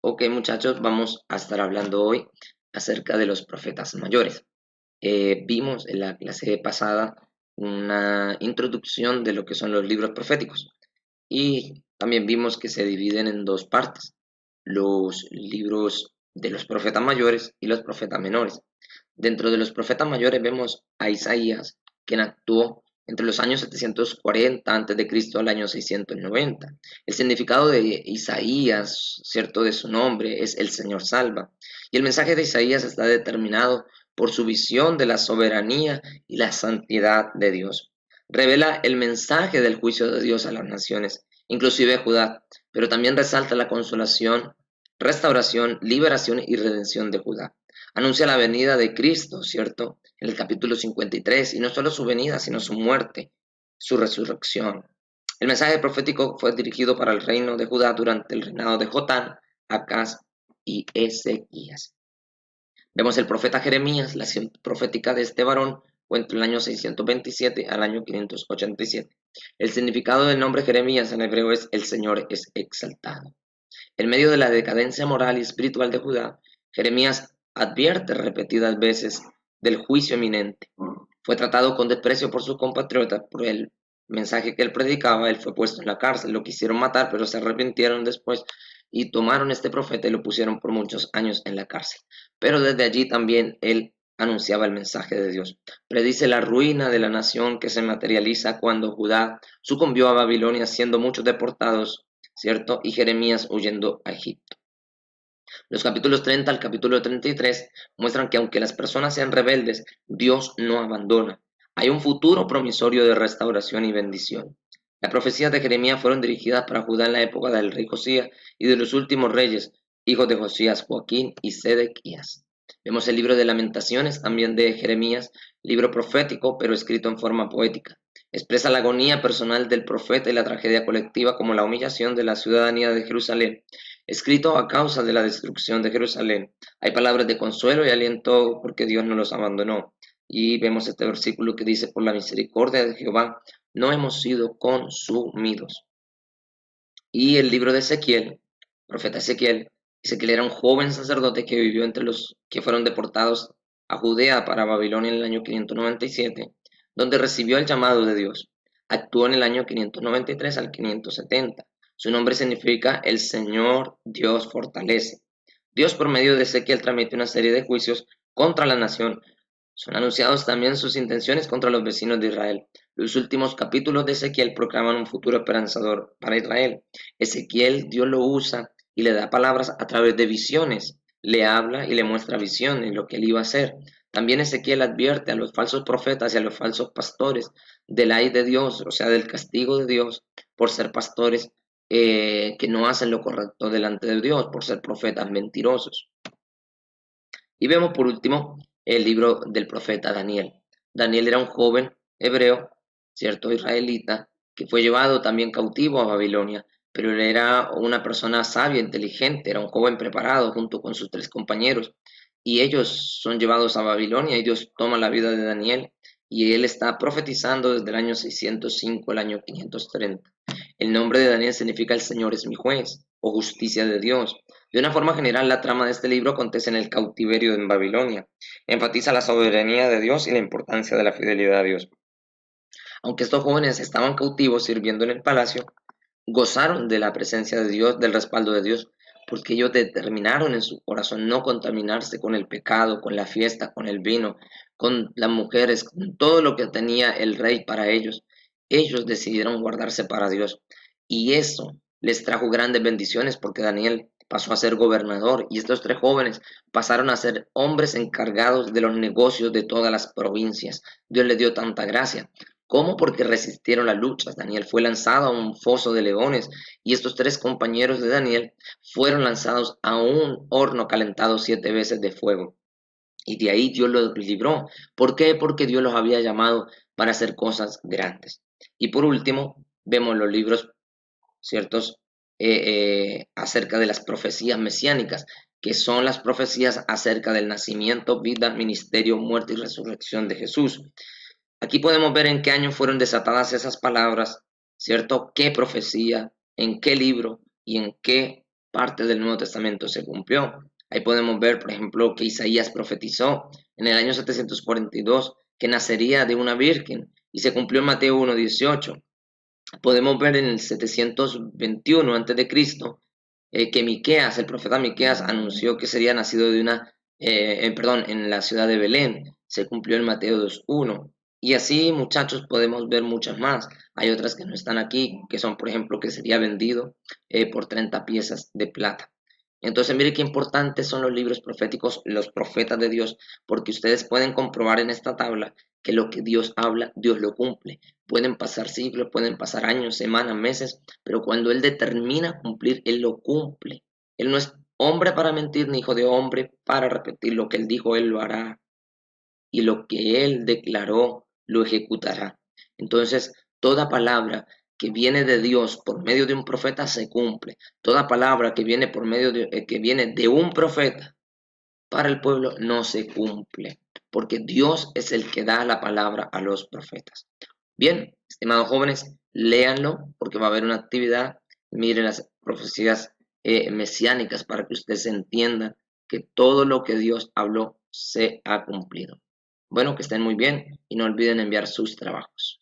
Ok, muchachos, vamos a estar hablando hoy acerca de los profetas mayores. Vimos en la clase pasada una introducción de lo que son los libros proféticos y también vimos que se dividen en dos partes, los libros de los profetas mayores y los profetas menores. Dentro de los profetas mayores vemos a Isaías, quien actuó entre los años 740 a.C. al año 690. El significado de Isaías, cierto, de su nombre, es el Señor salva. Y el mensaje de Isaías está determinado por su visión de la soberanía y la santidad de Dios. Revela el mensaje del juicio de Dios a las naciones, inclusive a Judá, pero también resalta la consolación, restauración, liberación y redención de Judá. Anuncia la venida de Cristo, ¿cierto? En el capítulo 53, y no solo su venida, sino su muerte, su resurrección. El mensaje profético fue dirigido para el reino de Judá durante el reinado de Jotán, Acaz y Ezequías. Vemos el profeta Jeremías, la acción profética de este varón fue entre el año 627 al año 587. El significado del nombre Jeremías en hebreo es el Señor es exaltado. En medio de la decadencia moral y espiritual de Judá, Jeremías advierte repetidas veces del juicio eminente. Fue tratado con desprecio por sus compatriotas por el mensaje que él predicaba. Él fue puesto en la cárcel, lo quisieron matar, pero se arrepintieron después y tomaron este profeta y lo pusieron por muchos años en la cárcel. Pero desde allí también él anunciaba el mensaje de Dios. Predice la ruina de la nación que se materializa cuando Judá sucumbió a Babilonia, siendo muchos deportados, ¿cierto? Y Jeremías huyendo a Egipto. Los capítulos 30 al capítulo 33 muestran que aunque las personas sean rebeldes, Dios no abandona. Hay un futuro promisorio de restauración y bendición. Las profecías de Jeremías fueron dirigidas para Judá en la época del rey Josías y de los últimos reyes, hijos de Josías, Joaquín y Sedequías. Vemos el libro de Lamentaciones, también de Jeremías, libro profético, pero escrito en forma poética. Expresa la agonía personal del profeta y la tragedia colectiva como la humillación de la ciudadanía de Jerusalén, escrito a causa de la destrucción de Jerusalén. Hay palabras de consuelo y aliento porque Dios no los abandonó. Y vemos este versículo que dice, por la misericordia de Jehová no hemos sido consumidos. Y el libro de Ezequiel, profeta Ezequiel, Ezequiel era un joven sacerdote que vivió entre los que fueron deportados a Judea para Babilonia en el año 597, donde recibió el llamado de Dios. Actuó en el año 593 al 570. Su nombre significa el Señor Dios fortalece. Dios por medio de Ezequiel transmite una serie de juicios contra la nación. Son anunciados también sus intenciones contra los vecinos de Israel. Los últimos capítulos de Ezequiel proclaman un futuro esperanzador para Israel. Ezequiel, Dios lo usa y le da palabras a través de visiones. Le habla y le muestra visiones, lo que él iba a hacer. También Ezequiel advierte a los falsos profetas y a los falsos pastores del ay de Dios, o sea, del castigo de Dios por ser pastores que no hacen lo correcto delante de Dios, por ser profetas mentirosos. Y vemos por último el libro del profeta Daniel. Daniel era un joven hebreo, cierto, israelita, que fue llevado también cautivo a Babilonia, pero él era una persona sabia, inteligente, era un joven preparado junto con sus tres compañeros, y ellos son llevados a Babilonia y Dios toma la vida de Daniel, y él está profetizando desde el año 605 al año 530. El nombre de Daniel significa el Señor es mi juez, o justicia de Dios. De una forma general, la trama de este libro acontece en el cautiverio en Babilonia. Enfatiza la soberanía de Dios y la importancia de la fidelidad a Dios. Aunque estos jóvenes estaban cautivos sirviendo en el palacio, gozaron de la presencia de Dios, del respaldo de Dios, porque ellos determinaron en su corazón no contaminarse con el pecado, con la fiesta, con el vino, con las mujeres, con todo lo que tenía el rey para ellos. Ellos decidieron guardarse para Dios. Y eso les trajo grandes bendiciones porque Daniel pasó a ser gobernador y estos tres jóvenes pasaron a ser hombres encargados de los negocios de todas las provincias. Dios les dio tanta gracia. ¿Cómo? Porque resistieron las luchas. Daniel fue lanzado a un foso de leones y estos tres compañeros de Daniel fueron lanzados a un horno calentado 7 veces de fuego. Y de ahí Dios los libró. ¿Por qué? Porque Dios los había llamado para hacer cosas grandes. Y por último, vemos los libros ciertos acerca de las profecías mesiánicas, que son las profecías acerca del nacimiento, vida, ministerio, muerte y resurrección de Jesús. Aquí podemos ver en qué año fueron desatadas esas palabras, ¿cierto? ¿Qué profecía, en qué libro y en qué parte del Nuevo Testamento se cumplió. Ahí podemos ver, por ejemplo, que Isaías profetizó en el año 742 que nacería de una virgen y se cumplió en Mateo 1:18. Podemos ver en el 721 a.C. Que Miqueas, el profeta Miqueas, anunció que sería nacido de en la ciudad de Belén. Se cumplió en Mateo 2:1. Y así, muchachos, podemos ver muchas más. Hay otras que no están aquí, que son, por ejemplo, que sería vendido por 30 piezas de plata. Entonces, mire qué importantes son los libros proféticos, los profetas de Dios, porque ustedes pueden comprobar en esta tabla que lo que Dios habla, Dios lo cumple. Pueden pasar siglos, pueden pasar años, semanas, meses, pero cuando Él determina cumplir, Él lo cumple. Él no es hombre para mentir, ni hijo de hombre para repetir. Lo que Él dijo, Él lo hará. Y lo que Él declaró, lo ejecutará. Entonces, toda palabra que viene de Dios por medio de un profeta se cumple. Toda palabra que viene que viene de un profeta para el pueblo no se cumple, porque Dios es el que da la palabra a los profetas. Bien, estimados jóvenes, léanlo porque va a haber una actividad. Miren las profecías mesiánicas para que ustedes entiendan que todo lo que Dios habló se ha cumplido. Bueno, que estén muy bien y no olviden enviar sus trabajos.